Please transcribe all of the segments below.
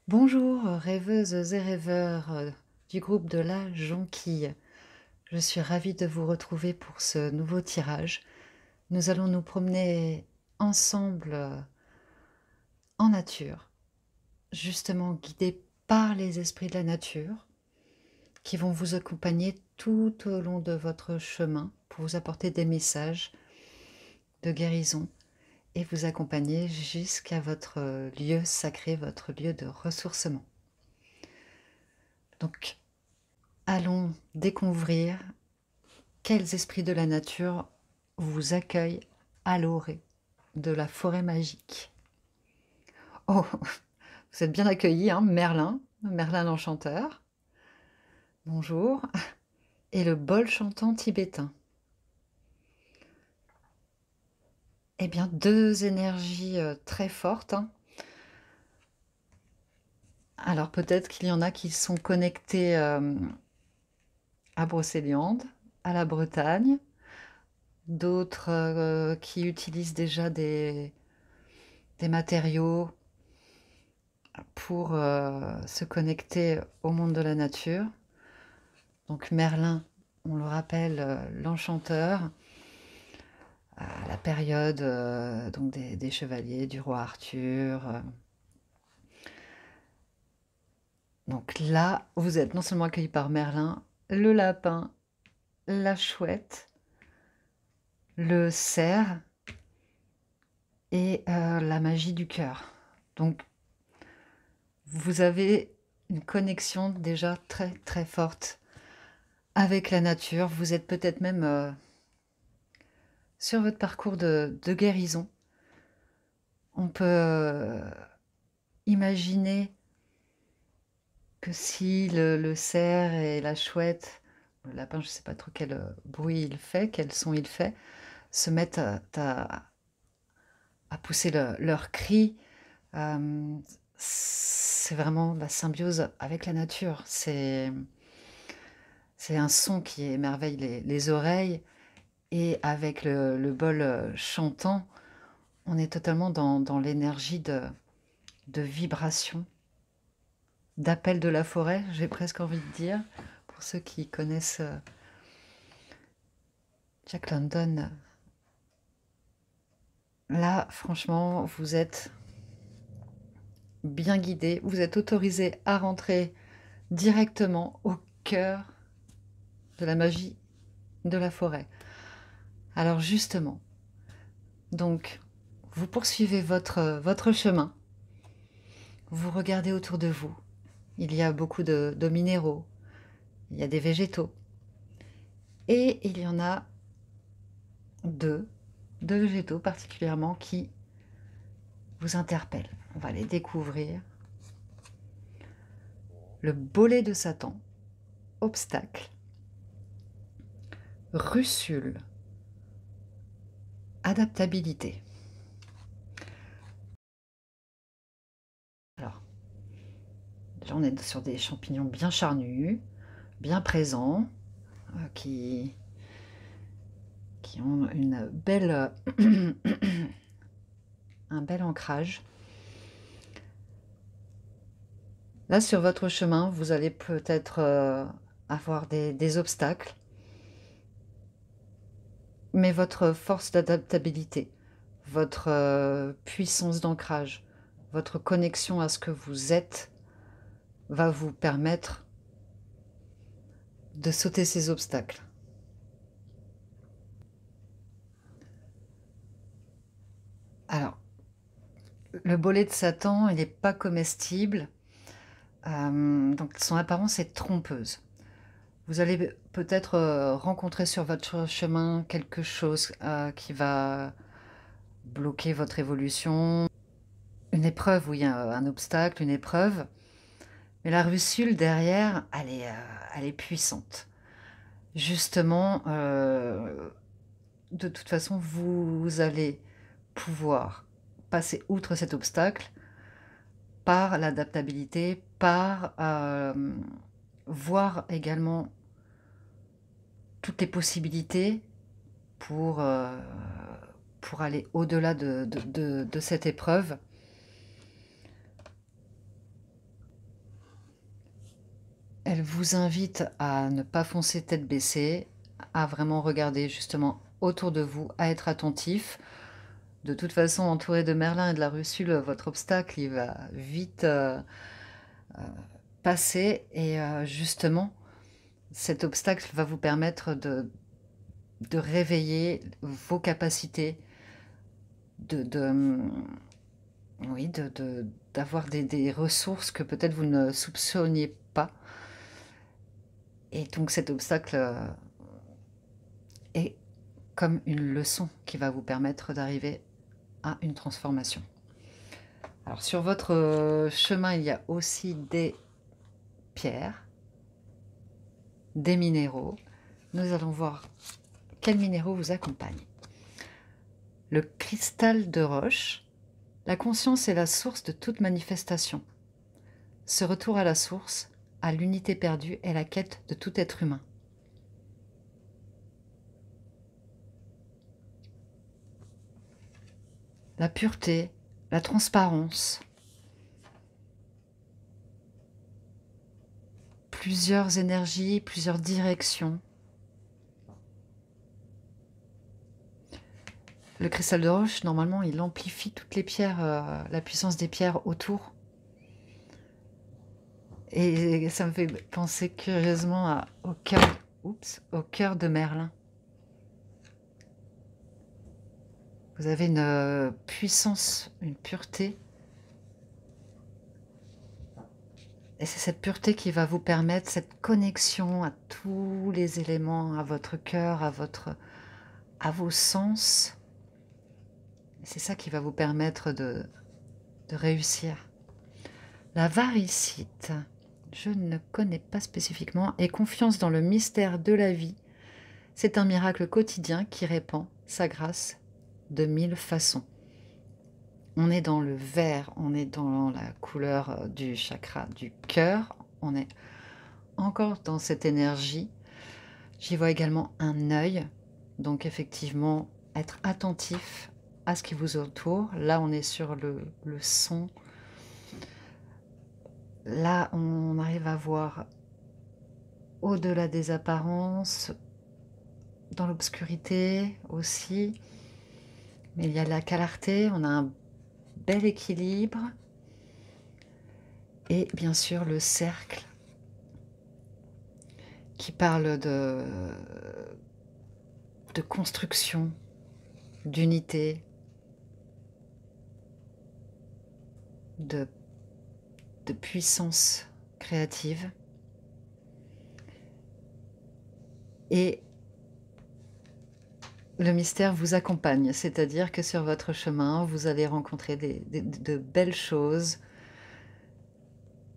Bonjour, rêveuses et rêveurs du groupe de la Jonquille. Je suis ravie de vous retrouver pour ce nouveau tirage. Nous allons nous promener ensemble en nature, justement guidés par les esprits de la nature qui vont vous accompagner tout au long de votre chemin pour vous apporter des messages de guérison et vous accompagner jusqu'à votre lieu sacré, votre lieu de ressourcement. Donc, allons découvrir quels esprits de la nature vous accueillent à l'orée de la forêt magique. Oh, vous êtes bien accueillis, hein, Merlin, Merlin l'enchanteur. Bonjour. Et le bol chantant tibétain. Eh bien, deux énergies très fortes, hein. Alors peut-être qu'il y en a qui sont connectés à Brocéliande, à la Bretagne, d'autres qui utilisent déjà des matériaux pour se connecter au monde de la nature. Donc Merlin, on le rappelle, l'enchanteur, à la période donc des chevaliers, du roi Arthur. Donc là, vous êtes non seulement accueillis par Merlin, le lapin, la chouette, le cerf et la magie du cœur. Donc vous avez une connexion déjà très très forte avec la nature. Vous êtes peut-être même sur votre parcours de guérison. On peut imaginer que si le cerf et la chouette, le lapin, je ne sais pas trop quel bruit il fait, quel son il fait, se mettent à pousser leurs cris, c'est vraiment la symbiose avec la nature. C'est un son qui émerveille les oreilles et avec le bol chantant, on est totalement dans l'énergie de vibration, d'appel de la forêt, j'ai presque envie de dire, pour ceux qui connaissent Jack London. Là, franchement, vous êtes bien guidé, vous êtes autorisé à rentrer directement au cœur de la magie de la forêt. Alors justement, donc, vous poursuivez votre chemin, vous regardez autour de vous, il y a beaucoup de minéraux, il y a des végétaux, et il y en a deux végétaux particulièrement qui vous interpellent. On va les découvrir. Le bolet de Satan, obstacle, russule, adaptabilité. Alors, là on est sur des champignons bien charnus, bien présents, qui ont une belle, un bel ancrage. Là, sur votre chemin, vous allez peut-être avoir des obstacles, mais votre force d'adaptabilité, votre puissance d'ancrage, votre connexion à ce que vous êtes va vous permettre de sauter ces obstacles. Alors, le bolet de Satan, il n'est pas comestible, donc son apparence est trompeuse. Vous allez peut-être rencontrer sur votre chemin quelque chose qui va bloquer votre évolution, une épreuve où il y a un obstacle, une épreuve, mais la russule derrière, elle est puissante. Justement, de toute façon, vous allez pouvoir passer outre cet obstacle par l'adaptabilité, par voir également toutes les possibilités pour, euh, pour aller au-delà de cette épreuve. elle vous invite à ne pas foncer tête baissée, à vraiment regarder justement autour de vous, à être attentif. De toute façon, entouré de Merlin et de la Russule, votre obstacle, il va vite, passer et justement, cet obstacle va vous permettre de réveiller vos capacités, oui, d'avoir des ressources que peut-être vous ne soupçonniez pas et donc cet obstacle, est comme une leçon qui va vous permettre d'arriver à une transformation. Alors sur votre, chemin, il y a aussi des pierres, des minéraux. Nous allons voir quels minéraux vous accompagnent. Le cristal de roche. La conscience est la source de toute manifestation. Ce retour à la source, à l'unité perdue, est la quête de tout être humain. La pureté, la transparence, plusieurs énergies, plusieurs directions. Le cristal de roche, normalement, il amplifie toutes les pierres, la puissance des pierres autour. Et ça me fait penser curieusement au cœur de Merlin. Vous avez une puissance, une pureté. Et c'est cette pureté qui va vous permettre cette connexion à tous les éléments, à votre cœur, à vos sens. C'est ça qui va vous permettre de réussir. La varicite, je ne connais pas spécifiquement, et confiance dans le mystère de la vie. C'est un miracle quotidien qui répand sa grâce de 1000 façons. On est dans le vert, on est dans la couleur du chakra du cœur, on est encore dans cette énergie. J'y vois également un œil, donc effectivement être attentif à ce qui vous entoure. Là, on est sur le son. Là, on arrive à voir au-delà des apparences, dans l'obscurité aussi. Mais il y a la clarté, on a un bel équilibre. Et bien sûr, le cercle qui parle de construction, d'unité, de puissance créative. Et le mystère vous accompagne, c'est-à-dire que sur votre chemin, vous allez rencontrer de belles choses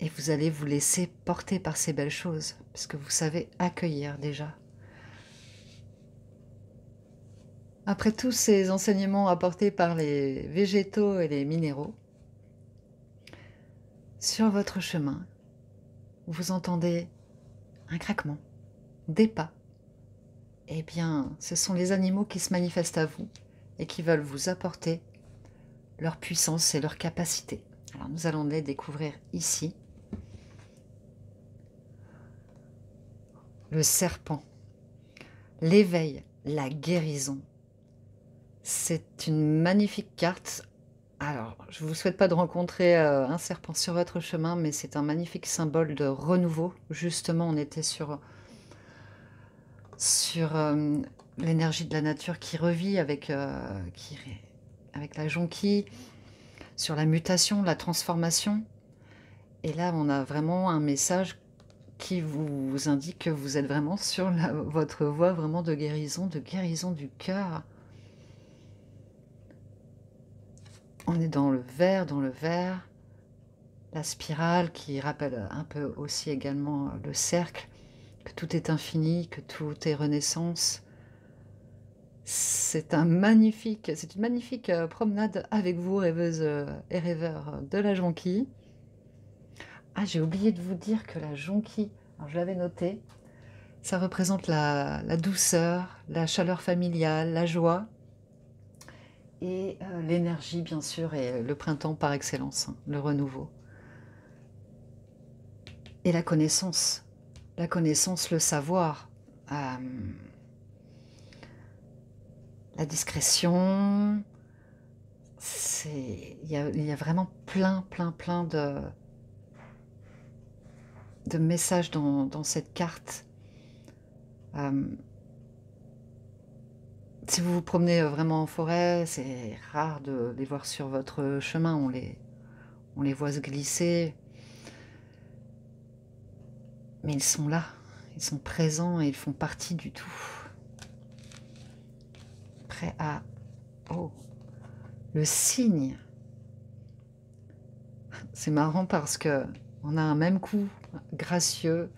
et vous allez vous laisser porter par ces belles choses, puisque vous savez accueillir déjà. Après tous ces enseignements apportés par les végétaux et les minéraux, sur votre chemin, vous entendez un craquement, des pas. Eh bien, ce sont les animaux qui se manifestent à vous et qui veulent vous apporter leur puissance et leur capacité. Alors, nous allons les découvrir ici. Le serpent, l'éveil, la guérison. C'est une magnifique carte. Alors, je ne vous souhaite pas de rencontrer un serpent sur votre chemin, mais c'est un magnifique symbole de renouveau. Justement, on était sur l'énergie de la nature qui revit avec la jonquille, sur la mutation, la transformation. Et là, on a vraiment un message qui vous indique que vous êtes vraiment sur votre voie vraiment de guérison du cœur. On est dans le vert, la spirale qui rappelle un peu aussi également le cercle, que tout est infini, que tout est renaissance. C'est une magnifique promenade avec vous, rêveuses et rêveurs de la jonquille. Ah, j'ai oublié de vous dire que la jonquille, alors je l'avais noté, ça représente la douceur, la chaleur familiale, la joie et l'énergie, bien sûr, et le printemps par excellence, hein, le renouveau. Et la connaissance. la connaissance, le savoir, la discrétion. Il y a vraiment plein de messages dans cette carte. Si vous vous promenez vraiment en forêt, c'est rare de les voir sur votre chemin, on les voit se glisser, mais ils sont là, ils sont présents et ils font partie du tout. Prêt à... Oh, le cygne. C'est marrant parce que on a un même coup gracieux,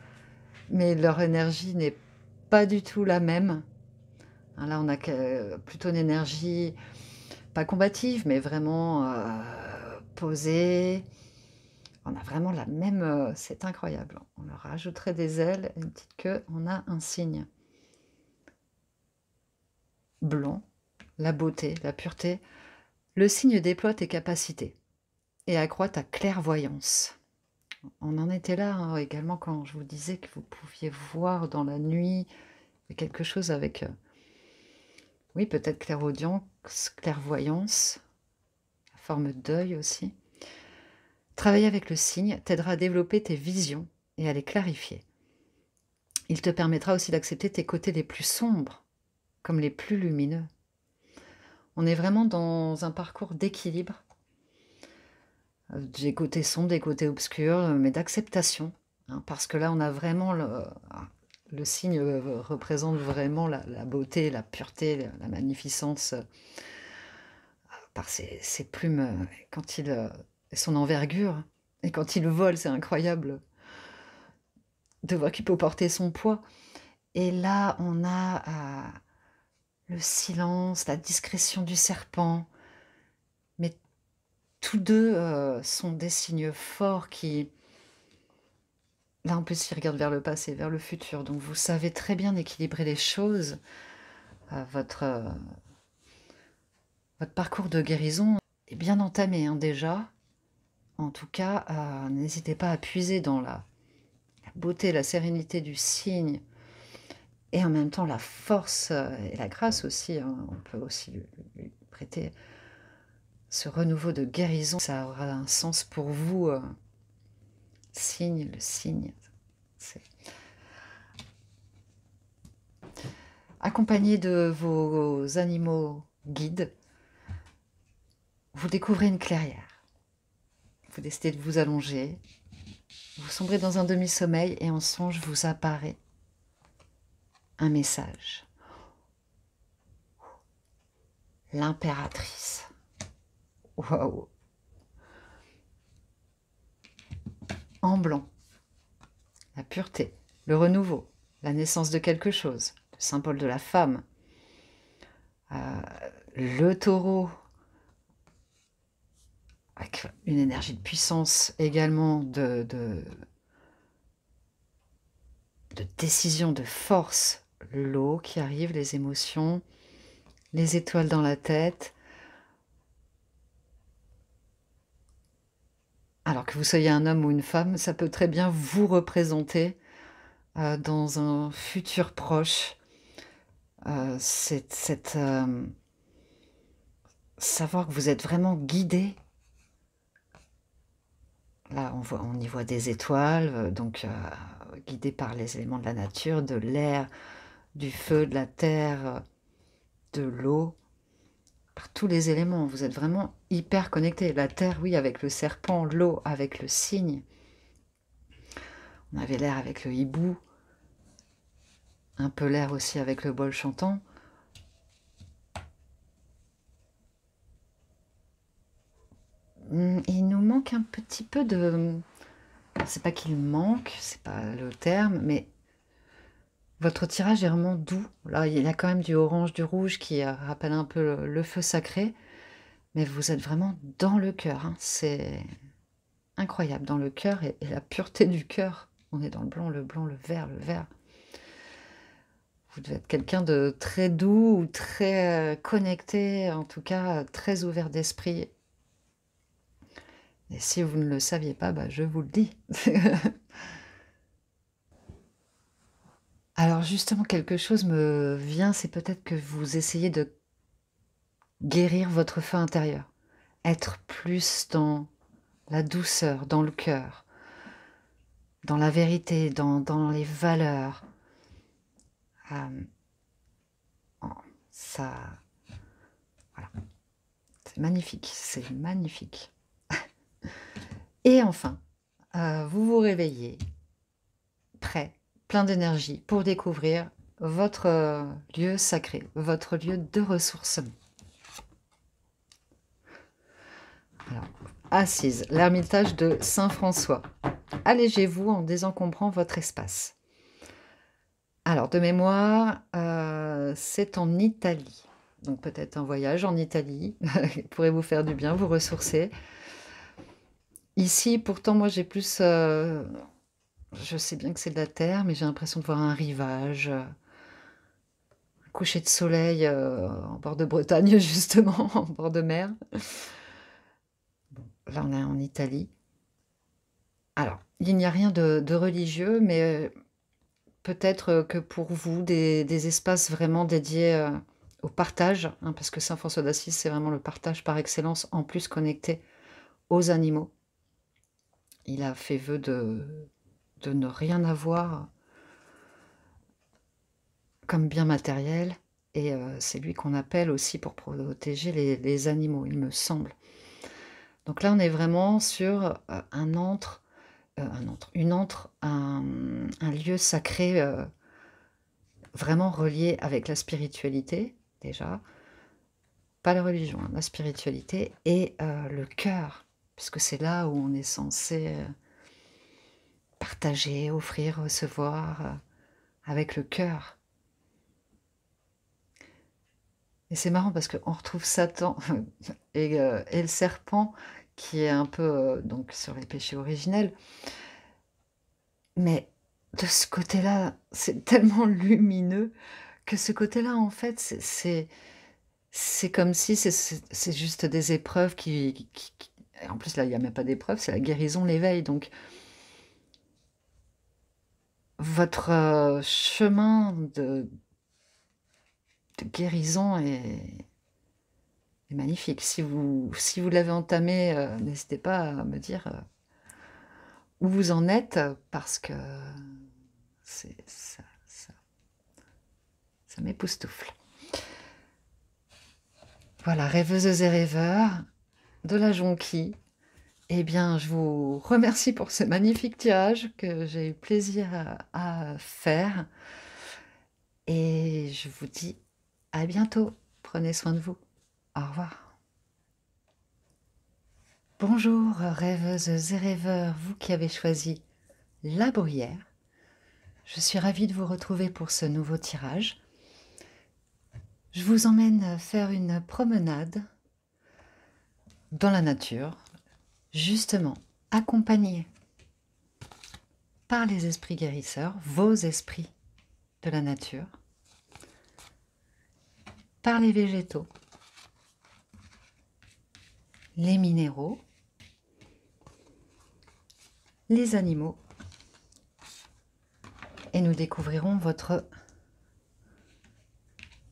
mais leur énergie n'est pas du tout la même. Hein, là, on a plutôt une énergie pas combative, mais vraiment posée. On a vraiment la même... c'est incroyable. On leur rajouterait des ailes, une petite queue, on a un cygne. Blanc, la beauté, la pureté. Le cygne déploie tes capacités et accroît ta clairvoyance. On en était là hein, également quand je vous disais que vous pouviez voir dans la nuit quelque chose avec... oui, peut-être clairaudience, clairvoyance, forme d'œil aussi. Travailler avec le cygne t'aidera à développer tes visions et à les clarifier. Il te permettra aussi d'accepter tes côtés les plus sombres, comme les plus lumineux. On est vraiment dans un parcours d'équilibre, des côtés sombres, des côtés obscurs, mais d'acceptation. Hein, parce que là, on a vraiment... Le cygne représente vraiment la beauté, la pureté, la magnificence par ses plumes, quand son envergure. Et quand il vole, c'est incroyable de voir qu'il peut porter son poids. Et là, on a le silence, la discrétion du serpent. Mais tous deux sont des signes forts qui... Là, en plus, ils regardent vers le passé, vers le futur. Donc, vous savez très bien équilibrer les choses. Votre parcours de guérison est bien entamé hein, déjà. En tout cas, n'hésitez pas à puiser dans la beauté, la sérénité du cygne et en même temps la force et la grâce aussi. Hein. On peut aussi lui prêter ce renouveau de guérison. Ça aura un sens pour vous. Le cygne. Accompagné de vos animaux guides, vous découvrez une clairière. Vous décidez de vous allonger. Vous sombrez dans un demi-sommeil et en songe vous apparaît un message. L'impératrice. Waouh! En blanc. La pureté, le renouveau, la naissance de quelque chose, le symbole de la femme. Le taureau, avec une énergie de puissance également, de décision, de force. L'eau qui arrive, les émotions, les étoiles dans la tête. Alors que vous soyez un homme ou une femme, ça peut très bien vous représenter dans un futur proche. Savoir que vous êtes vraiment guidé. Là, on y voit des étoiles, donc guidé par les éléments de la nature, de l'air, du feu, de la terre, de l'eau, par tous les éléments. Vous êtes vraiment hyper connecté. La terre, oui, avec le serpent, l'eau avec le cygne. On avait l'air avec le hibou, un peu l'air aussi avec le bol chantant. Il nous manque un petit peu de... C'est pas qu'il manque, c'est pas le terme, mais votre tirage est vraiment doux. Là, il y a quand même du orange, du rouge qui rappelle un peu le feu sacré, mais vous êtes vraiment dans le cœur. Hein. C'est incroyable, dans le cœur et la pureté du cœur. On est dans le blanc, le vert, le vert. Vous devez être quelqu'un de très doux ou très connecté, en tout cas très ouvert d'esprit. Et si vous ne le saviez pas, bah, je vous le dis. Alors justement, quelque chose me vient, c'est peut-être que vous essayez de guérir votre feu intérieur. Être plus dans la douceur, dans le cœur, dans la vérité, dans les valeurs. Hem, en ça voilà, c'est magnifique, c'est magnifique. Et enfin, vous vous réveillez prêt, plein d'énergie pour découvrir votre, lieu sacré, votre lieu de ressourcement. Alors, assise, l'ermitage de Saint-François. Allégez-vous en désencombrant votre espace. Alors, de mémoire, c'est en Italie. Donc peut-être un voyage en Italie pourrait vous faire du bien, vous ressourcer. Ici, pourtant, moi, j'ai plus, je sais bien que c'est de la terre, mais j'ai l'impression de voir un rivage, un coucher de soleil, en bord de Bretagne justement, en bord de mer. Là, on est en Italie. Alors, il n'y a rien de religieux, mais peut-être, que pour vous, des espaces vraiment dédiés, au partage, hein, parce que saint François d'Assise, c'est vraiment le partage par excellence, en plus connecté aux animaux. Il a fait vœu de ne rien avoir comme bien matériel et c'est lui qu'on appelle aussi pour protéger les animaux, il me semble. Donc là, on est vraiment sur, une antre, un lieu sacré, vraiment relié avec la spiritualité, déjà. Pas la religion, hein, la spiritualité et le cœur, puisque c'est là où on est censé, partager, offrir, recevoir, avec le cœur. Et c'est marrant parce qu'on retrouve Satan et le serpent qui est un peu, donc sur les péchés originels. Mais de ce côté-là, c'est tellement lumineux que ce côté-là, en fait, c'est comme si c'est juste des épreuves qui et en plus, là, il y a même pas d'épreuve, c'est la guérison, l'éveil. Donc votre, chemin de guérison est magnifique. Si vous l'avez entamé, n'hésitez pas à me dire, où vous en êtes, parce que c'est ça m'époustoufle. Voilà, rêveuses et rêveurs de la Jonquille, eh bien, je vous remercie pour ce magnifique tirage que j'ai eu plaisir à faire et je vous dis à bientôt. Prenez soin de vous. Au revoir. Bonjour, rêveuses et rêveurs, vous qui avez choisi la bruyère. Je suis ravie de vous retrouver pour ce nouveau tirage. Je vous emmène faire une promenade dans la nature, justement accompagné par les esprits guérisseurs, vos esprits de la nature, par les végétaux, les minéraux, les animaux, et nous découvrirons votre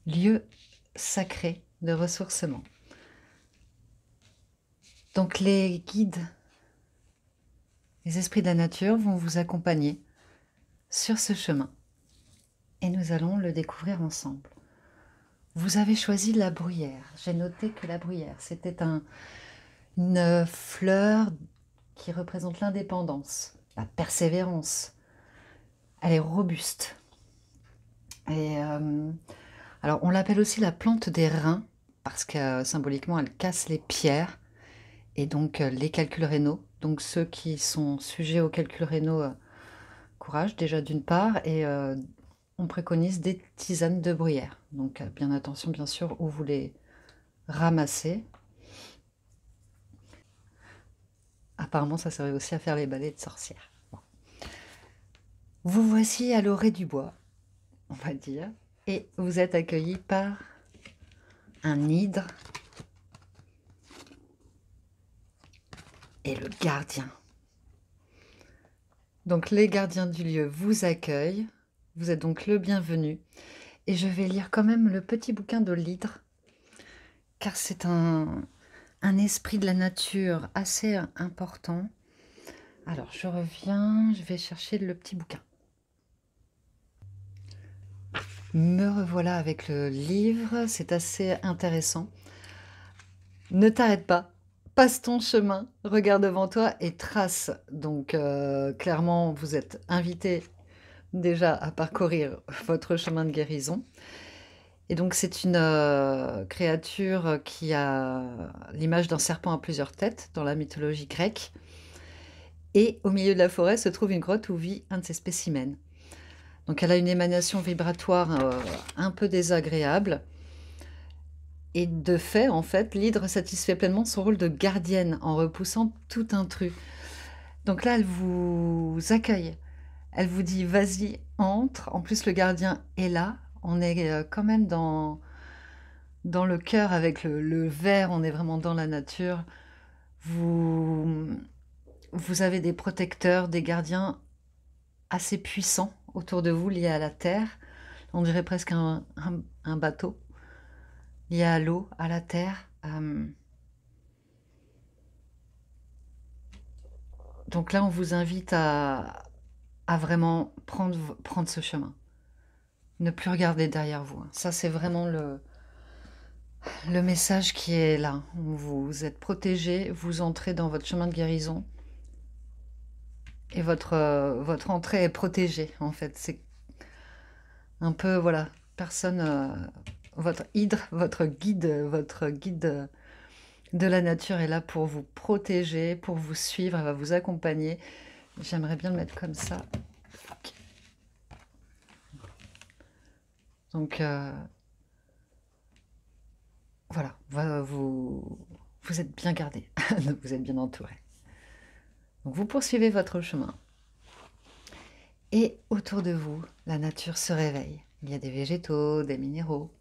lieu sacré de ressourcement. Donc les guides, les esprits de la nature vont vous accompagner sur ce chemin et nous allons le découvrir ensemble. Vous avez choisi la bruyère. J'ai noté que la bruyère, c'était une fleur qui représente l'indépendance, la persévérance. Elle est robuste. Et alors, on l'appelle aussi la plante des reins parce que symboliquement, elle casse les pierres et donc les calculs rénaux. Donc, ceux qui sont sujets aux calculs rénaux, courage déjà d'une part, et on préconise des tisanes de bruyère. Donc, bien attention, bien sûr, où vous les ramassez. Apparemment, ça servait aussi à faire les balais de sorcières. Bon. Vous voici à l'orée du bois, on va dire, et vous êtes accueillis par un hydre et le gardien. Donc les gardiens du lieu vous accueillent, Vous êtes donc le bienvenu et je vais lire quand même le petit bouquin de l'hydre, car c'est un esprit de la nature assez important. Alors je reviens, je vais chercher le petit bouquin. Me revoilà avec le livre, c'est assez intéressant. Ne t'arrête pas, passe ton chemin, regarde devant toi et trace. Donc clairement, vous êtes invité déjà à parcourir votre chemin de guérison. Et donc c'est une créature qui a l'image d'un serpent à plusieurs têtes dans la mythologie grecque. Et au milieu de la forêt se trouve une grotte où vit un de ses spécimens. Donc elle a une émanation vibratoire un peu désagréable. Et de fait, en fait, l'hydre satisfait pleinement son rôle de gardienne en repoussant tout intrus. Donc là, elle vous accueille. Elle vous dit: «Vas-y, entre». En plus, le gardien est là. On est, quand même dans le cœur avec le vert, on est vraiment dans la nature. Vous vous avez des protecteurs, des gardiens assez puissants autour de vous, liés à la terre. On dirait presque un bateau lié à l'eau, à la terre. Donc là, on vous invite à vraiment prendre ce chemin. Ne plus regarder derrière vous, hein. Ça, c'est vraiment le message qui est là. Vous êtes protégé, vous entrez dans votre chemin de guérison et votre entrée est protégée, en fait. C'est un peu, voilà, personne, votre guide de la nature est là pour vous protéger, pour vous suivre, elle va vous accompagner. J'aimerais bien le mettre comme ça. Donc, voilà, vous êtes bien gardé, vous êtes bien entouré. Donc, vous poursuivez votre chemin. Et autour de vous, la nature se réveille. Il y a des végétaux, des minéraux.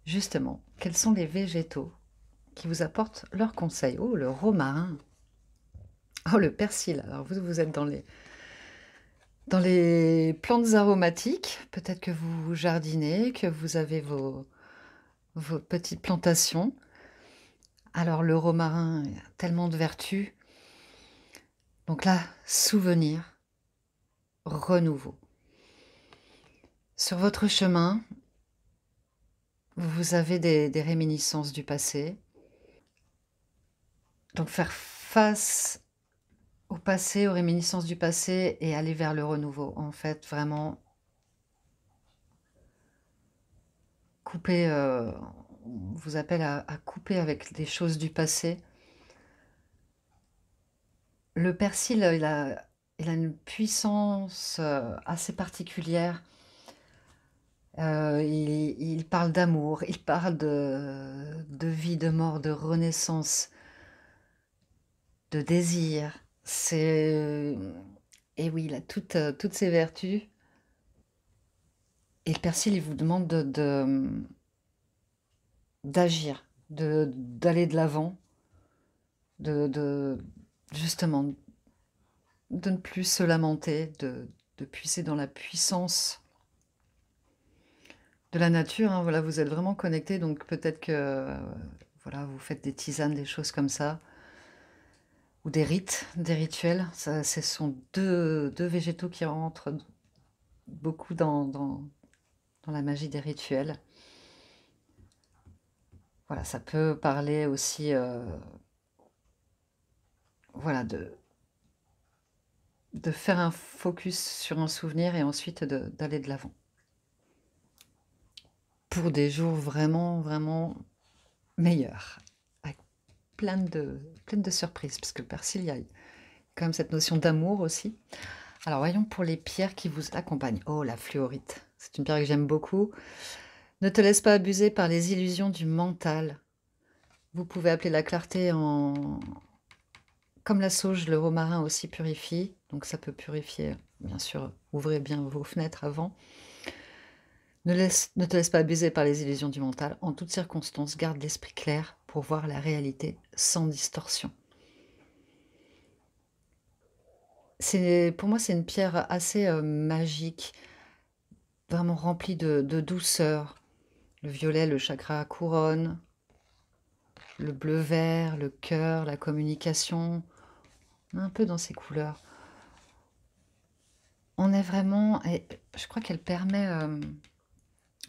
Justement, quels sont les végétaux qui vous apportent leurs conseils? Oh, le romarin. Oh, le persil. Alors, vous êtes dans les plantes aromatiques. Peut-être que vous jardinez, que vous avez vos petites plantations. Alors, le romarin, il y a tellement de vertus. Donc là, souvenir, renouveau. Sur votre chemin, vous avez des réminiscences du passé. Donc faire face au passé, aux réminiscences du passé et aller vers le renouveau. En fait, vraiment couper, on vous appelle à couper avec des choses du passé. Le persil, il a une puissance, assez particulière. Il parle d'amour, il parle de vie, de mort, de renaissance, de désir. C'est et oui, il a toutes ces vertus et le persil, il vous demande d'agir, d'aller de l'avant, de justement, de ne plus se lamenter, de puiser dans la puissance de la nature, hein. Voilà, vous êtes vraiment connectés, donc peut-être que, voilà, vous faites des tisanes, des choses comme ça, ou des rites, des rituels. Ça, ce sont deux végétaux qui rentrent beaucoup dans la magie des rituels. Voilà, ça peut parler aussi, voilà, de faire un focus sur un souvenir et ensuite d'aller de l'avant. Pour des jours vraiment, vraiment meilleurs, avec plein de surprises, parce que le persil, il y a quand même cette notion d'amour aussi. Alors voyons pour les pierres qui vous accompagnent. Oh, la fluorite, c'est une pierre que j'aime beaucoup. Ne te laisse pas abuser par les illusions du mental. Vous pouvez appeler la clarté en... Comme la sauge, le romarin aussi purifie, donc ça peut purifier, bien sûr, ouvrez bien vos fenêtres avant. Ne te laisse pas abuser par les illusions du mental. En toutes circonstances, garde l'esprit clair pour voir la réalité sans distorsion. Pour moi, c'est une pierre assez magique. vraiment rempli de douceur. Le violet, le chakra couronne, le bleu-vert, le cœur, la communication, on est un peu dans ces couleurs. On est vraiment et je crois qu'elle permet,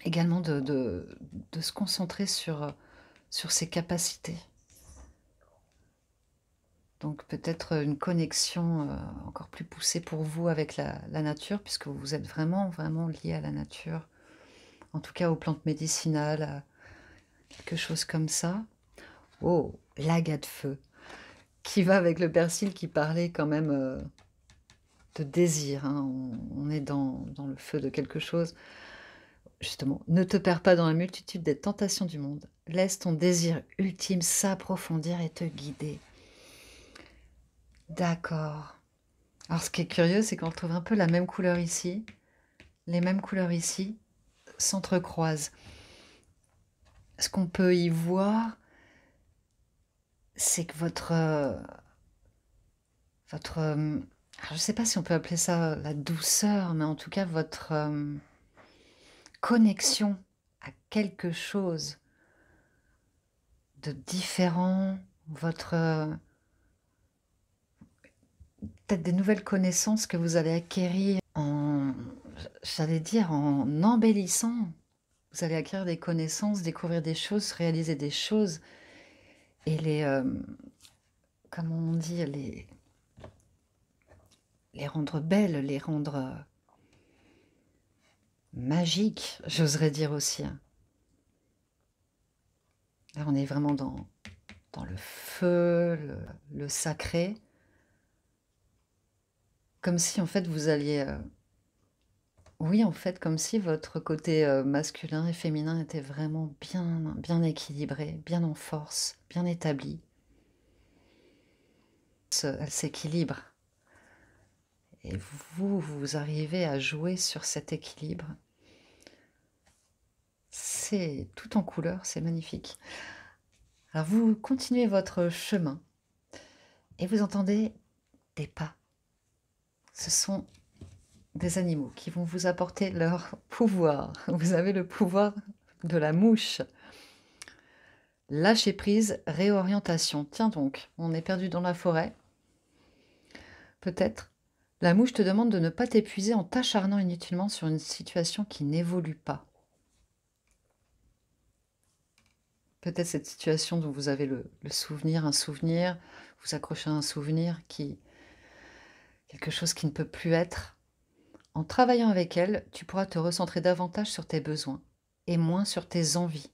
également de se concentrer sur ses capacités. Donc peut-être une connexion, encore plus poussée pour vous avec la nature, puisque vous êtes vraiment, vraiment lié à la nature. En tout cas aux plantes médicinales, à quelque chose comme ça. Oh, l'agate feu, qui va avec le persil qui parlait quand même, de désir, hein. On est dans le feu de quelque chose. Justement, ne te perds pas dans la multitude des tentations du monde. Laisse ton désir ultime s'approfondir et te guider. D'accord. Alors ce qui est curieux, c'est qu'on retrouve un peu la même couleur ici. Les mêmes couleurs ici s'entrecroisent. Ce qu'on peut y voir, c'est que alors je ne sais pas si on peut appeler ça la douceur, mais en tout cas votre connexion à quelque chose de différent, votre peut-être des nouvelles connaissances que vous allez acquérir j'allais dire en embellissant. Vous allez acquérir des connaissances, découvrir des choses, réaliser des choses et comment on dit, les rendre belles, les rendre magiques, j'oserais dire aussi, hein. Là, on est vraiment dans le feu, le sacré. Comme si, en fait, vous alliez... oui, en fait, comme si votre côté masculin et féminin était vraiment bien, bien équilibré, bien en force, bien établi. Elle s'équilibre. Et vous arrivez à jouer sur cet équilibre. C'est tout en couleur, c'est magnifique. Alors vous continuez votre chemin et vous entendez des pas. Ce sont des animaux qui vont vous apporter leur pouvoir. Vous avez le pouvoir de la mouche. Lâcher prise, réorientation. Tiens donc, on est perdu dans la forêt. Peut-être. La mouche te demande de ne pas t'épuiser en t'acharnant inutilement sur une situation qui n'évolue pas. Peut-être cette situation dont vous avez le souvenir, un souvenir, vous accrochez à un souvenir quelque chose qui ne peut plus être. En travaillant avec elle, tu pourras te recentrer davantage sur tes besoins et moins sur tes envies.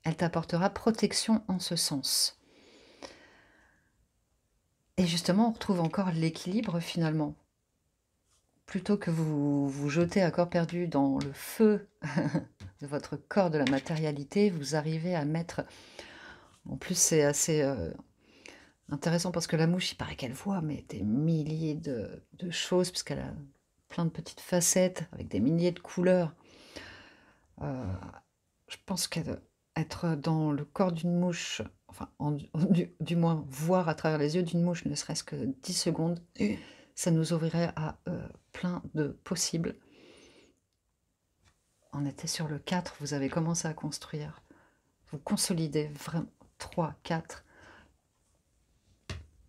Elle t'apportera protection en ce sens. Et justement, on retrouve encore l'équilibre finalement. Plutôt que vous jeter à corps perdu dans le feu de votre corps, de la matérialité, vous arrivez à mettre... En plus, c'est assez intéressant parce que la mouche, il paraît qu'elle voit mais des milliers de choses, puisqu'elle a plein de petites facettes avec des milliers de couleurs. Je pense qu'être dans le corps d'une mouche, enfin, du moins voir à travers les yeux d'une mouche, ne serait-ce que 10 secondes, ça nous ouvrirait à plein de possibles. On était sur le 4, vous avez commencé à construire. Vous consolidez vraiment 3, 4.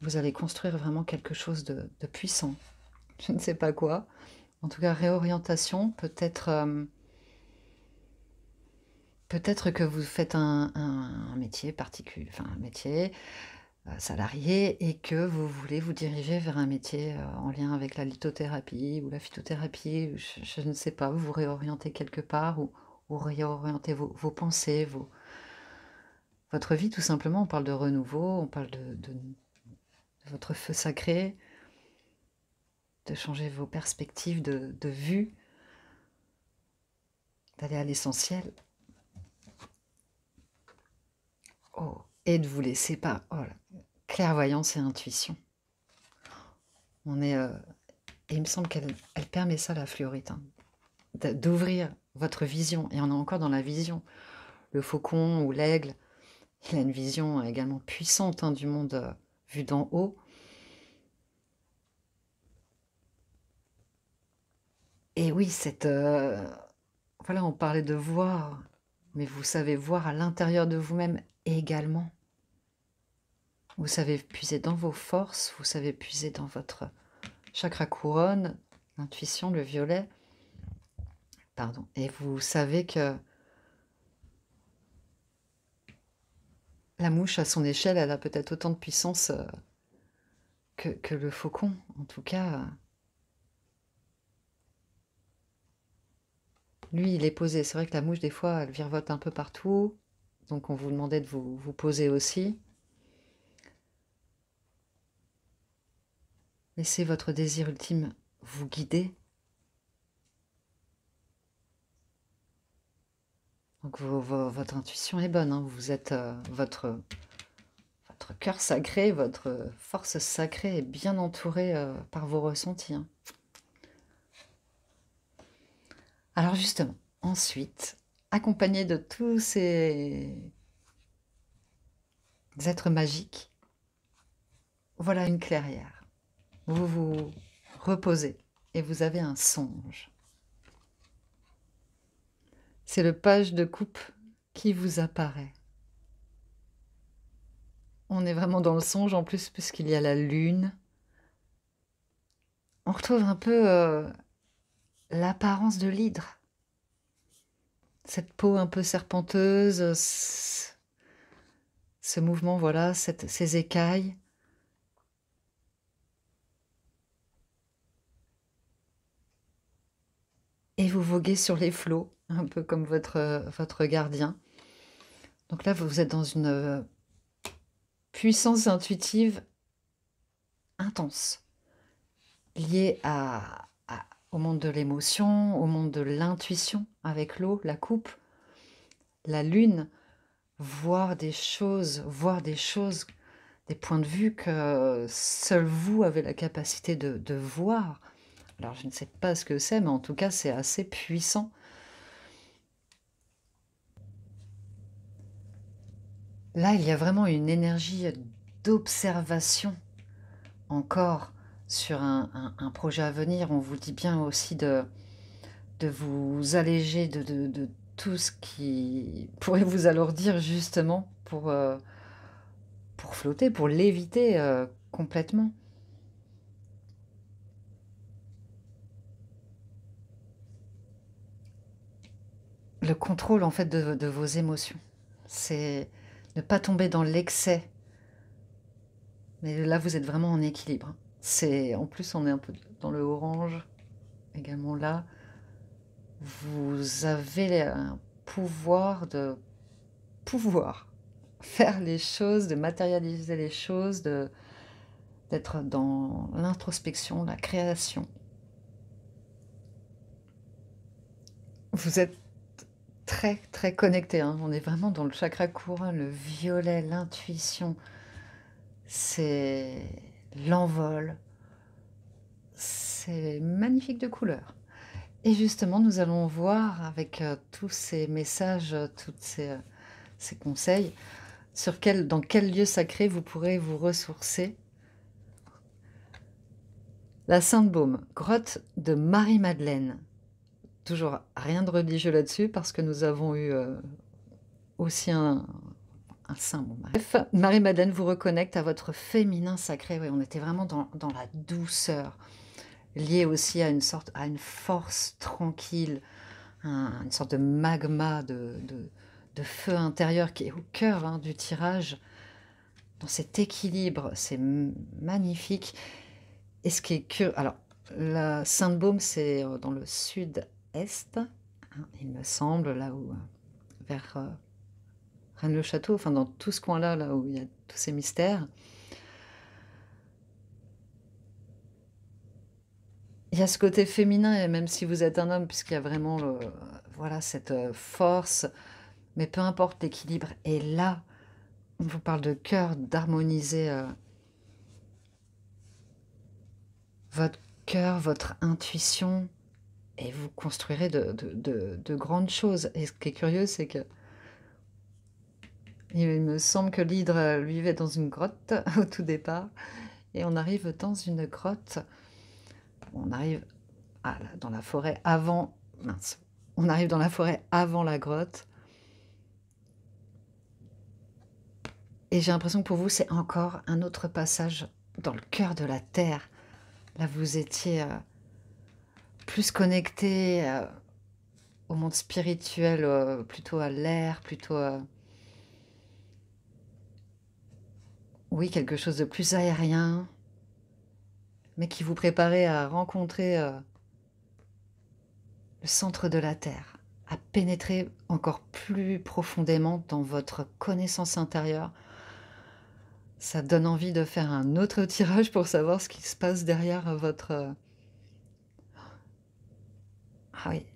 Vous allez construire vraiment quelque chose de puissant. Je ne sais pas quoi. En tout cas, réorientation, peut-être que vous faites un métier particulier, enfin un métier salarié et que vous voulez vous diriger vers un métier en lien avec la lithothérapie ou la phytothérapie, je ne sais pas, vous vous réorientez quelque part ou réorientez vos pensées, votre vie tout simplement. On parle de renouveau, on parle de votre feu sacré, de changer vos perspectives de vue, d'aller à l'essentiel. Oh, et de vous laisser pas... Oh là, clairvoyance et intuition. On est... et il me semble qu'elle permet ça, la fluorite, hein, d'ouvrir votre vision. Et on est encore dans la vision. Le faucon ou l'aigle, il a une vision également puissante, hein, du monde vu d'en haut. Et oui, voilà, on parlait de voir, mais vous savez voir à l'intérieur de vous-même également. Vous savez puiser dans vos forces, vous savez puiser dans votre chakra couronne, l'intuition, le violet, pardon. Et vous savez que la mouche, à son échelle, elle a peut-être autant de puissance que le faucon. En tout cas, lui, il est posé. C'est vrai que la mouche, des fois, elle virevolte un peu partout. Donc, on vous demandait de vous poser aussi. Laissez votre désir ultime vous guider. Donc, votre intuition est bonne, hein. Vous êtes votre cœur sacré, votre force sacrée est bien entourée par vos ressentis, hein. Alors justement, ensuite, accompagné de tous ces êtres magiques, voilà une clairière. Vous vous reposez et vous avez un songe. C'est le page de coupe qui vous apparaît. On est vraiment dans le songe en plus puisqu'il y a la lune. On retrouve un peu l'apparence de l'hydre. Cette peau un peu serpenteuse, ce mouvement, voilà, ces écailles. Et vous voguez sur les flots, un peu comme votre gardien. Donc là, vous êtes dans une puissance intuitive intense, liée au monde de l'émotion, au monde de l'intuition, avec l'eau, la coupe, la lune, voir des choses, des points de vue que seul vous avez la capacité de voir. Alors, je ne sais pas ce que c'est, mais en tout cas, c'est assez puissant. Là, il y a vraiment une énergie d'observation encore sur un projet à venir. On vous dit bien aussi de vous alléger de tout ce qui pourrait vous alourdir justement pour flotter, pour léviter complètement. Le contrôle en fait de vos émotions. C'est ne pas tomber dans l'excès. Mais là, vous êtes vraiment en équilibre, hein. En plus, on est un peu dans le orange, également là. Vous avez un pouvoir faire les choses, de matérialiser les choses, d'être dans l'introspection, la création. Vous êtes très, très connecté, hein. On est vraiment dans le chakra couronne, le violet, l'intuition. C'est l'envol. C'est magnifique de couleurs. Et justement, nous allons voir avec tous ces messages, ces conseils, dans quel lieu sacré vous pourrez vous ressourcer. La Sainte-Baume, grotte de Marie-Madeleine. Toujours rien de religieux là-dessus parce que nous avons eu aussi un saint. Bon, bref, Marie-Madeleine vous reconnecte à votre féminin sacré. Oui, on était vraiment dans la douceur, liée aussi à une force tranquille, une sorte de magma, de feu intérieur qui est au cœur, hein, du tirage, dans cet équilibre. C'est magnifique. Et ce qui est curieux, alors, la Sainte-Baume, c'est dans le sud-est, hein, il me semble, là où, vers Rennes-le-Château, enfin dans tout ce coin-là, là où il y a tous ces mystères. Il y a ce côté féminin, et même si vous êtes un homme, puisqu'il y a vraiment voilà, cette force, mais peu importe l'équilibre. Et là, on vous parle de cœur, d'harmoniser votre cœur, votre intuition, et vous construirez de grandes choses. Et ce qui est curieux, c'est que il me semble que l'hydre vivait dans une grotte au tout départ, et on arrive dans une grotte, on arrive ah là, dans la forêt avant mince, on arrive dans la forêt avant la grotte et j'ai l'impression que pour vous, c'est encore un autre passage dans le cœur de la terre. Là, vous étiez, plus connecté, au monde spirituel, plutôt à l'air, plutôt, oui, quelque chose de plus aérien, mais qui vous préparait à rencontrer, le centre de la Terre, à pénétrer encore plus profondément dans votre connaissance intérieure. Ça donne envie de faire un autre tirage pour savoir ce qui se passe derrière, votre, ah oui,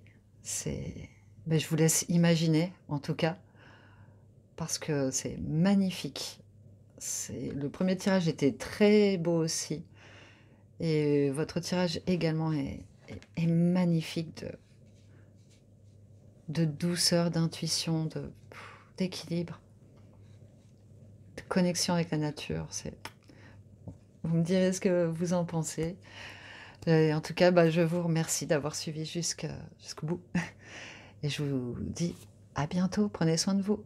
c'est beh, je vous laisse imaginer, en tout cas, parce que c'est magnifique. C'est le premier tirage était très beau aussi et votre tirage également est magnifique de douceur, d'intuition, d'équilibre, de connexion avec la nature. C'est Vous me direz ce que vous en pensez. En tout cas, bah, je vous remercie d'avoir suivi jusqu'au bout et je vous dis à bientôt. Prenez soin de vous.